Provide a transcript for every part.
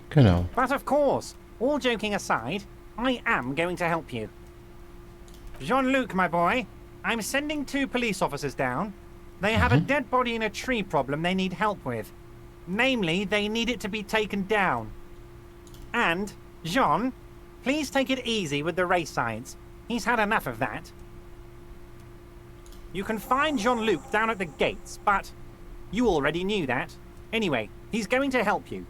Genau. But of course, all joking aside, I am going to help you. Jean-Luc, my boy, I'm sending 2 police officers down. They have a dead body in a tree problem they need help with. Namely, they need it to be taken down. And, Jean, please take it easy with the race science. He's had enough of that. You can find Jean-Luc down at the gates, but you already knew that. Anyway, he's going to help you.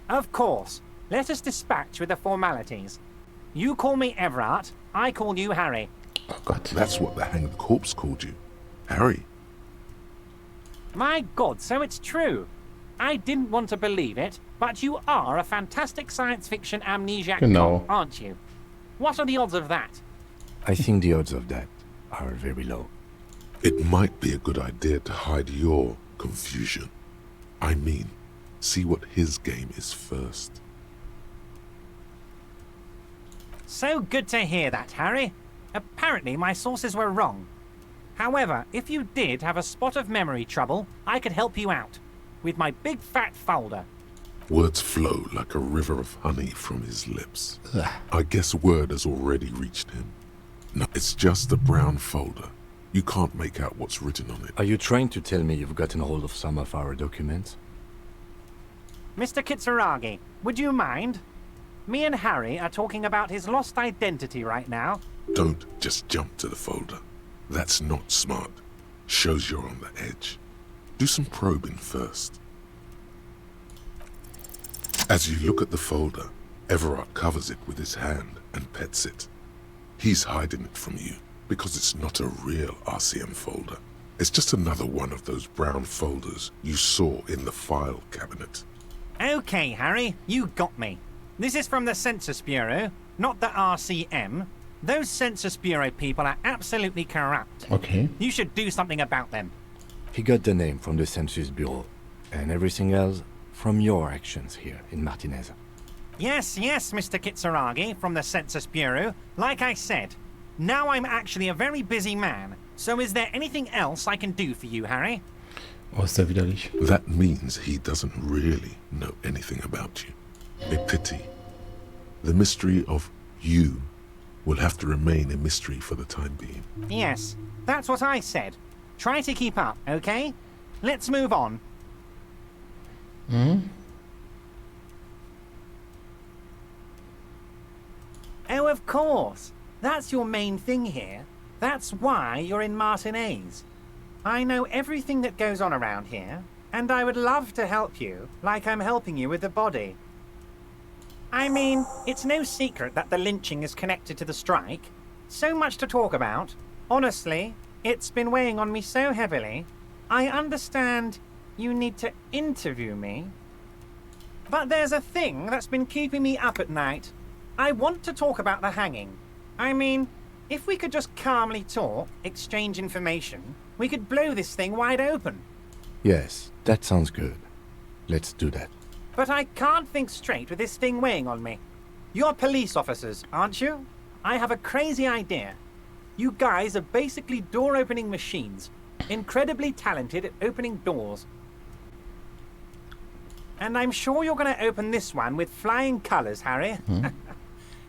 Of course. Let us dispatch with the formalities. You call me Everard, I call you Harry. Oh Gott. That's what the hanged corpse called you. Harry. My God, so it's true. I didn't want to believe it, but you are a fantastic science fiction amnesiac Genau. cop, aren't you? What are the odds of that? I think the odds of that are very low. It might be a good idea to hide your confusion. I mean, see what his game is first. So good to hear that, Harry. Apparently my sources were wrong. However, if you did have a spot of memory trouble, I could help you out. With my big fat folder. Words flow like a river of honey from his lips. Ugh. I guess word has already reached him. No, it's just a brown folder. You can't make out what's written on it. Are you trying to tell me you've gotten hold of some of our documents? Mr. Kitsuragi, would you mind? Me and Harry are talking about his lost identity right now. Don't just jump to the folder. That's not smart. Shows you're on the edge. Do some probing first. As you look at the folder, Everard covers it with his hand and pets it. He's hiding it from you because it's not a real RCM folder. It's just another one of those brown folders you saw in the file cabinet. Okay, Harry, you got me. This is from the Census Bureau, not the RCM. Those Census Bureau people are absolutely corrupt. Okay. You should do something about them. He got the name from the Census Bureau, and everything else from your actions here in Martinez. Yes, Mr. Kitsuragi from the Census Bureau. Like I said, now I'm actually a very busy man. So is there anything else I can do for you, Harry? Oh, ist der widerlich. That means he doesn't really know anything about you. A pity. The mystery of you will have to remain a mystery for the time being. Yes, that's what I said. Try to keep up, okay? Let's move on. Oh, of course. That's your main thing here. That's why you're in Martinez. I know everything that goes on around here, and I would love to help you, like I'm helping you with the body. I mean, it's no secret that the lynching is connected to the strike. So much to talk about. Honestly, it's been weighing on me so heavily. I understand you need to interview me. But there's a thing that's been keeping me up at night. I want to talk about the hanging. I mean, if we could just calmly talk, exchange information, we could blow this thing wide open. Yes, that sounds good. Let's do that. But I can't think straight with this thing weighing on me. You're police officers, aren't you? I have a crazy idea. You guys are basically door-opening machines, incredibly talented at opening doors. And I'm sure you're going to open this one with flying colors, Harry.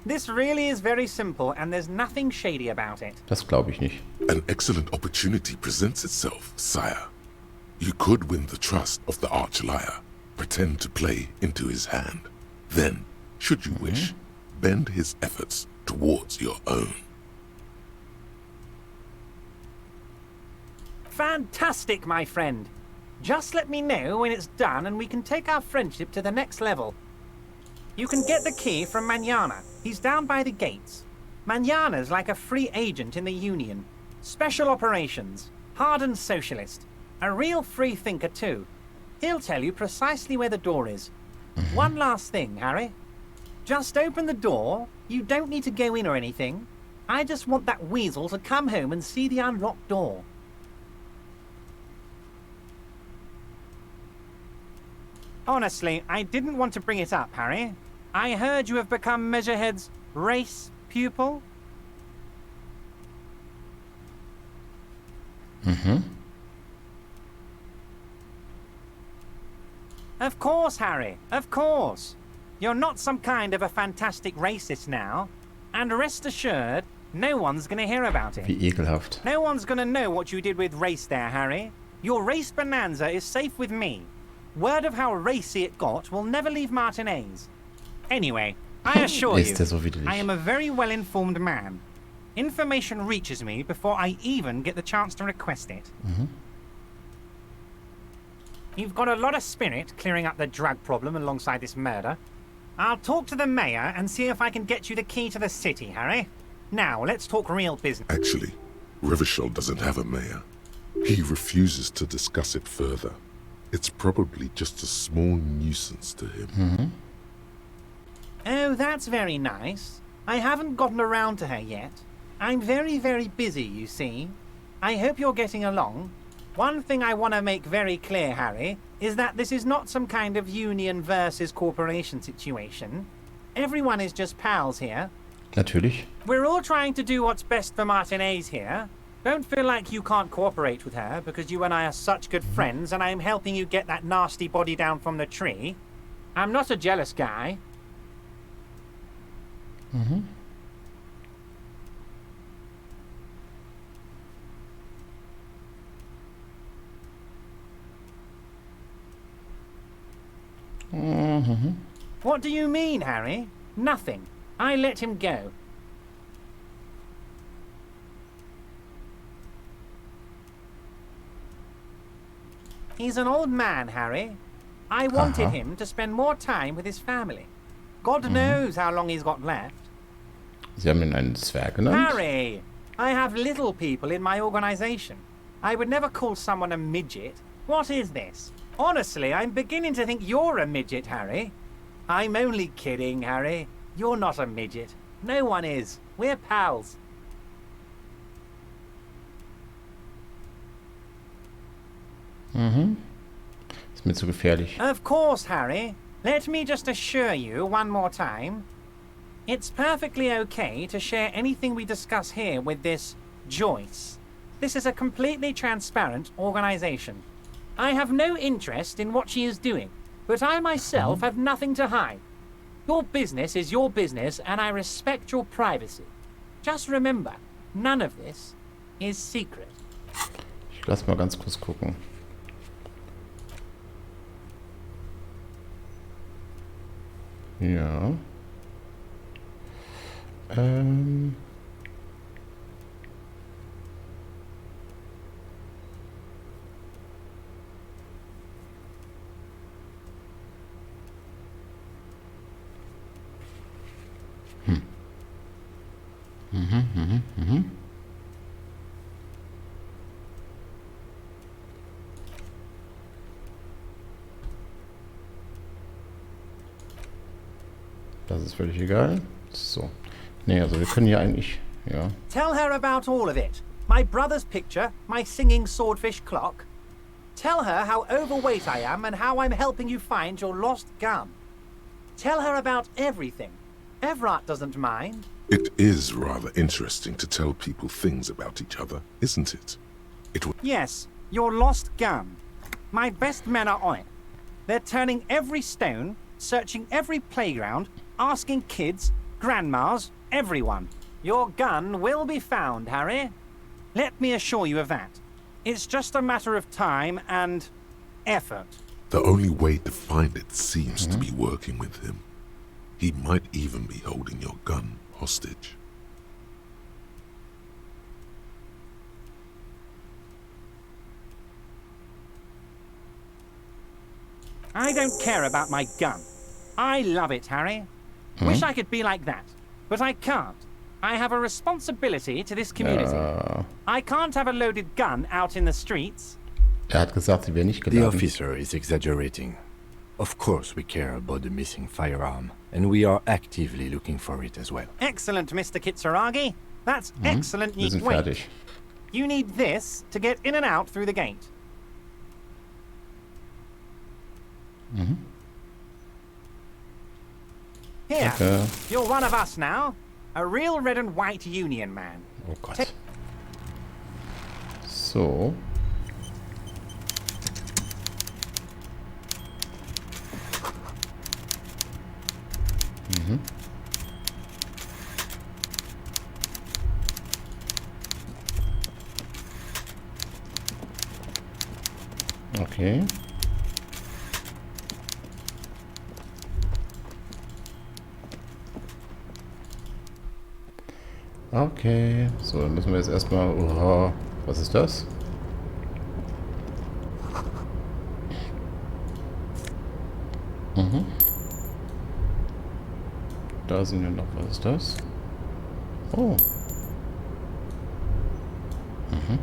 This really is very simple, and there's nothing shady about it. Das glaube ich nicht. An excellent opportunity presents itself, sire. You could win the trust of the arch-liar, pretend to play into his hand. Then, should you wish, bend his efforts towards your own. Fantastic, my friend. Just let me know when it's done and we can take our friendship to the next level. You can get the key from Manana. He's down by the gates. Manana's like a free agent in the Union. Special operations. Hardened socialist. A real free thinker too. He'll tell you precisely where the door is. One last thing, Harry. Just open the door. You don't need to go in or anything. I just want that weasel to come home and see the unlocked door. Honestly, I didn't want to bring it up, Harry. I heard you have become Measurehead's race pupil. Of course, Harry, of course. You're not some kind of a fantastic racist now. And rest assured, no one's gonna hear about it. Wie ekelhaft. No one's gonna know what you did with race there, Harry. Your race bonanza is safe with me. Word of how racy it got will never leave Martinez. Anyway, I assure you, Ist der so widerlich. I am a very well-informed man. Information reaches me before I even get the chance to request it. You've got a lot of spirit clearing up the drug problem alongside this murder. I'll talk to the mayor and see if I can get you the key to the city, Harry. Now, let's talk real business. Actually, Rivershell doesn't have a mayor. He refuses to discuss it further. It's probably just a small nuisance to him. Oh, that's very nice. I haven't gotten around to her yet. I'm very, very busy, you see. I hope you're getting along. One thing I want to make very clear, Harry, is that this is not some kind of union versus corporation situation. Everyone is just pals here. Natürlich. We're all trying to do what's best for Martinez here. Don't feel like you can't cooperate with her because you and I are such good friends and I'm helping you get that nasty body down from the tree. I'm not a jealous guy. What do you mean, Harry? Nothing. I let him go. He's an old man, Harry. I wanted him to spend more time with his family. God knows how long he's got left. Sie haben ihn einen Zwerg genannt. Harry, I have little people in my organization. I would never call someone a midget. What is this? Honestly, I'm beginning to think you're a midget, Harry. I'm only kidding, Harry. You're not a midget. No one is. We're pals. Ist mir zu gefährlich. Of course, Harry. Let me just assure you one more time. It's perfectly okay to share anything we discuss here with this Joyce. This is a completely transparent organization. I have no interest in what she is doing, but I myself have nothing to hide. Your business is your business, and I respect your privacy. Just remember, none of this is secret. Ich lass mal ganz kurz gucken. Ja. Das ist völlig egal. So. Nee, also wir können hier eigentlich... Ja. Tell her about all of it. My brother's picture, my singing swordfish clock. Tell her how overweight I am and how I'm helping you find your lost gun. Tell her about everything. Everard doesn't mind. It is rather interesting to tell people things about each other, isn't it? Yes, your lost gun. My best men are on it. They're turning every stone, searching every playground, asking kids, grandmas, everyone. Your gun will be found, Harry. Let me assure you of that. It's just a matter of time and effort. The only way to find it seems to be working with him. He might even be holding your gun hostage. I don't care about my gun. I love it, Harry. Wish I could be like that, but I can't. I have a responsibility to this community. I can't have a loaded gun out in the streets. Hat gesagt, sie wäre nicht The geladen. officer is exaggerating. Of course we care about the missing firearm, and we are actively looking for it as well. Excellent, Mr. Kitsuragi. That's excellent. Wir sind Wait, fertig. you need this to get in and out through the gate. Here, Okay. you're one of us now. A real red and white union man. Oh Gott. So. Okay. Okay. So, dann müssen wir jetzt erstmal... Oh, was ist das? Mhm. Da sind wir noch. Was ist das? Oh. Mhm.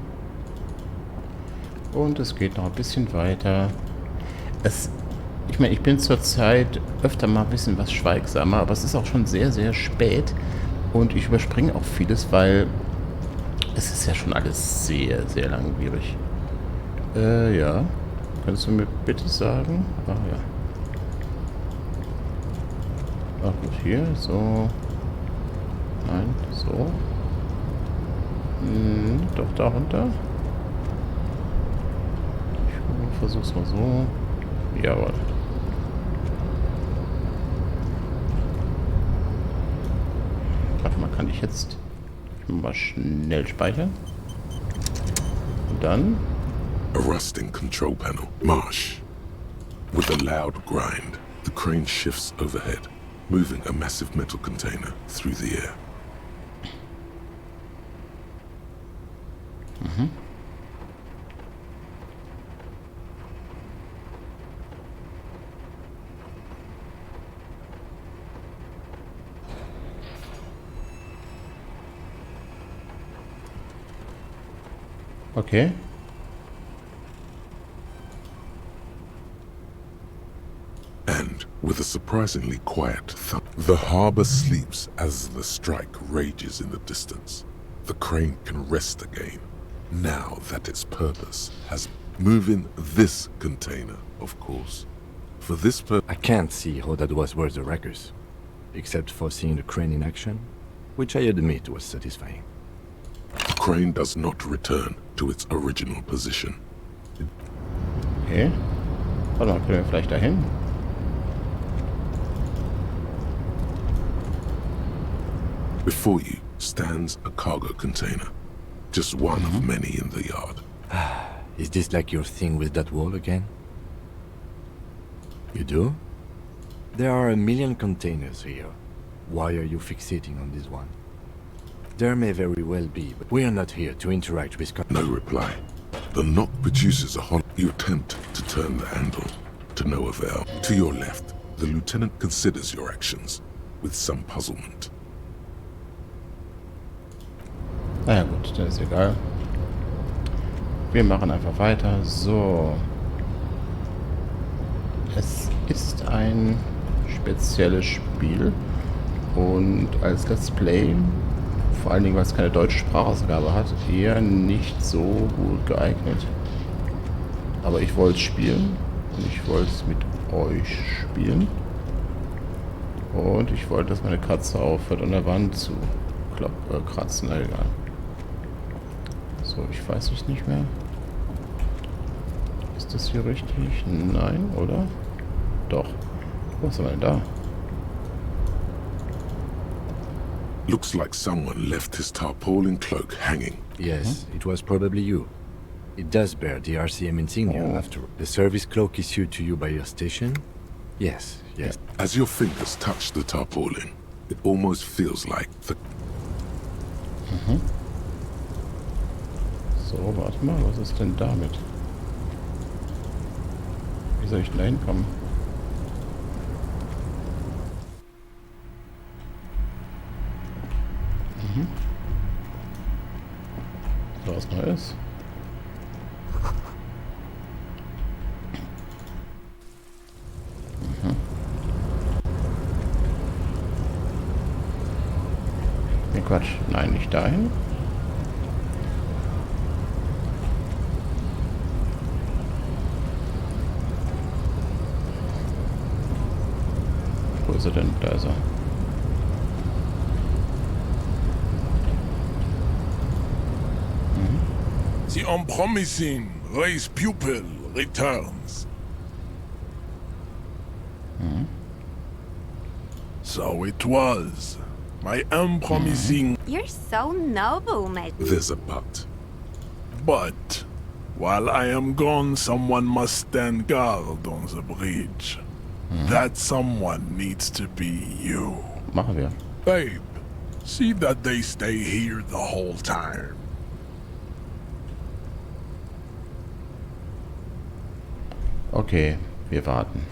Und es geht noch ein bisschen weiter. Ich meine, ich bin zurzeit öfter mal ein bisschen was schweigsamer, aber es ist auch schon sehr, sehr spät. Und ich überspringe auch vieles, weil es ist ja schon alles sehr, sehr langwierig. Ja. Könntest du mir bitte sagen? Ah, ja. Ach gut, hier, so. Nein, so. Doch da runter. Ich versuch's mal so. Jawohl. Warte mal, kann ich jetzt mal schnell speichern? Und dann. A rusting control panel. Marsh. With a loud grind, the crane shifts overhead, moving a massive metal container through the air. Mhm. Okay. And, with a surprisingly quiet thump, the harbor sleeps as the strike rages in the distance. The crane can rest again, now that its purpose has moving this container, of course. For this purpose, I can't see how that was worth the wreckers, except for seeing the crane in action, which I admit was satisfying. the crane does not return to its original position. Okay. Warte mal, können wir vielleicht dahin? Before you stands a cargo container, just one of many in the yard. Is this like your thing with that wall again? You do? There are a million containers here. Why are you fixating on this one? There may very well be, but we are not here to interact with... No reply. The knock produces a hollow. You attempt to turn the handle, to no avail. To your left, the lieutenant considers your actions with some puzzlement. Naja gut, das ist egal. Wir machen einfach weiter. So. Es ist ein spezielles Spiel. Und als Let's Play, vor allen Dingen, weil es keine deutsche Sprachausgabe hat, eher nicht so gut geeignet. Aber ich wollte es spielen. Und ich wollte es mit euch spielen. Und ich wollte, dass meine Katze aufhört, an der Wand zu kratzen. Na egal. So, ich weiß es nicht mehr. Ist das hier richtig? Nein, oder? Doch. Was ist denn da? Looks like someone left his tarpaulin cloak hanging. Yes, it was probably you. It does bear the RCM insignia after all. The service cloak issued to you by your station? Yes, yes. As your fingers touch the tarpaulin, it almost feels like the... So, warte mal, was ist denn damit? Wie soll ich denn da hinkommen? So, was Neues? Nee, Quatsch. Nein, nicht dahin. Wo ist er denn? Da ist er. The unpromising race pupil returns. So it was. My unpromising... You're so noble, mate. There's a but. But While I am gone, someone must stand guard on the bridge. That someone needs to be you. Machen wir. Babe, see that they stay here the whole time. Okay, wir warten.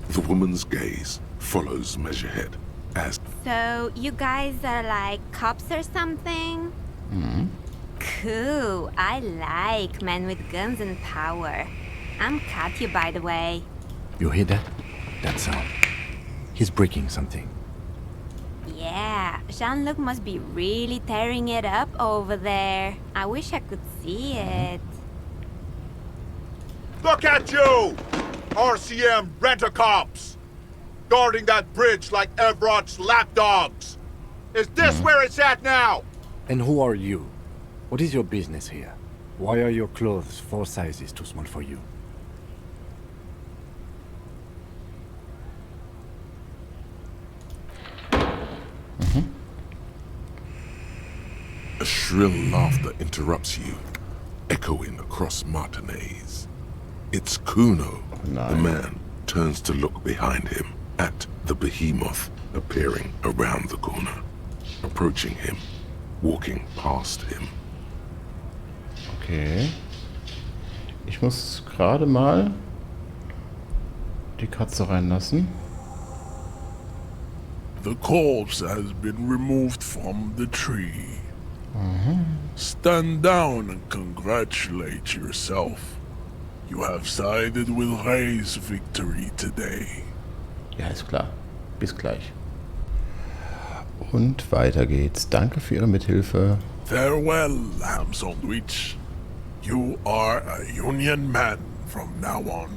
The woman's gaze follows Measurehead as So, you guys are like cops or something? Cool. I like men with guns and power. I'm Katya, by the way. You hear that? That sound. He's breaking something. Yeah, Jean-Luc must be really tearing it up over there. I wish I could see it. Look at you! RCM rent-a-cops! Guarding that bridge like Everott's lapdogs! Is this where it's at now? And who are you? What is your business here? Why are your clothes 4 sizes too small for you? a shrill laughter interrupts you, echoing across Martinez. It's Kuno. Nice. The man turns to look behind him at the behemoth appearing around the corner, approaching him, walking past him. Okay. Ich muss gerade mal die Katze reinlassen. The corpse has been removed from the tree. Stand down and congratulate yourself. You have sided with Ray's victory today. Ja, ist klar. Bis gleich. Und weiter geht's. Danke für Ihre Mithilfe. Farewell, ham sandwich. You are a Union man from now on.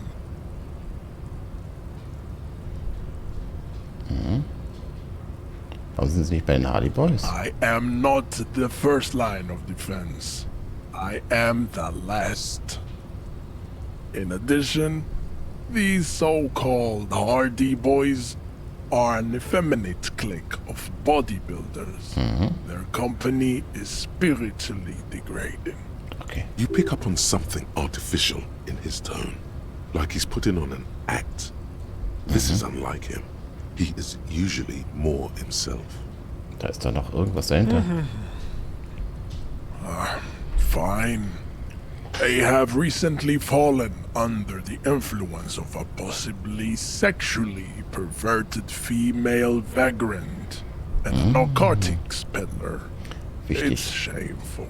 Warum sind Sie nicht bei den Hardy Boys? I am not the first line of defense. I am the last. In addition, these so-called Hardy Boys are an effeminate clique of bodybuilders. Their company is spiritually degrading. Okay. You pick up on something artificial in his tone, like he's putting on an act. This is unlike him. He is usually more himself. Da ist doch noch irgendwas dahinter. Fine. They have recently fallen under the influence of a possibly sexually perverted female vagrant and a narcotics peddler. Wichtig. It's shameful.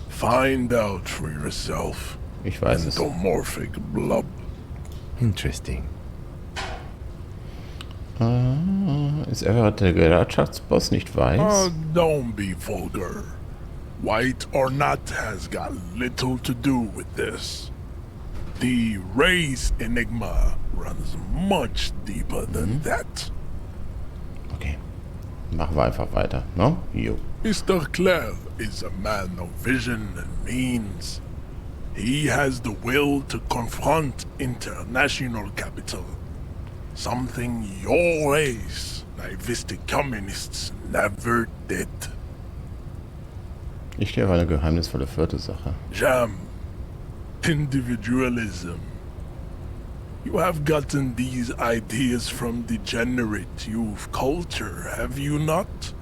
Find out for yourself. Ich weiß es. Endomorphic blob. Interesting. Ist Everett der Gewerkschaftsboss nicht weiß? Don't be vulgar. White or not has got little to do with this. The race enigma runs much deeper than that. Okay. Machen wir einfach weiter, ne? Jo. Mr. Clare is a man of vision and means. He has the will to confront international capital. Something your race, naivistic communists, never did. Ich stehe auf eine geheimnisvolle vierte Sache. Jam. Individualism. You have gotten these ideas from degenerate youth culture, have you not?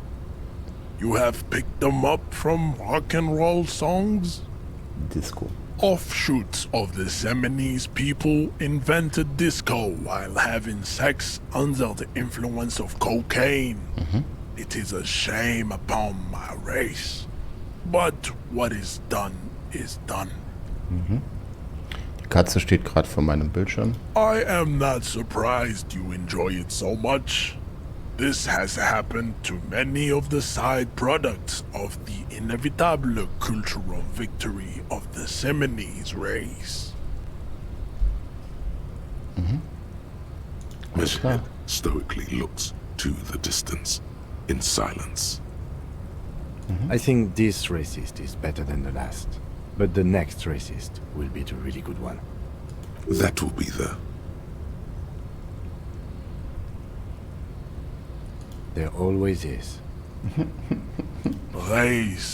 You have picked them up from rock and roll songs? Disco. Offshoots of the Seminoles people invented disco while having sex under the influence of cocaine. It is a shame upon my race. But what is done is done. Die Katze steht gerade vor meinem Bildschirm. I am not surprised you enjoy it so much. This has happened to many of the side products of the inevitable cultural victory of the Seminoles race. Measurehead stoically looks to the distance, in silence. I think this racist is better than the last. But the next racist will be the really good one. That will be the... There always is. Blaze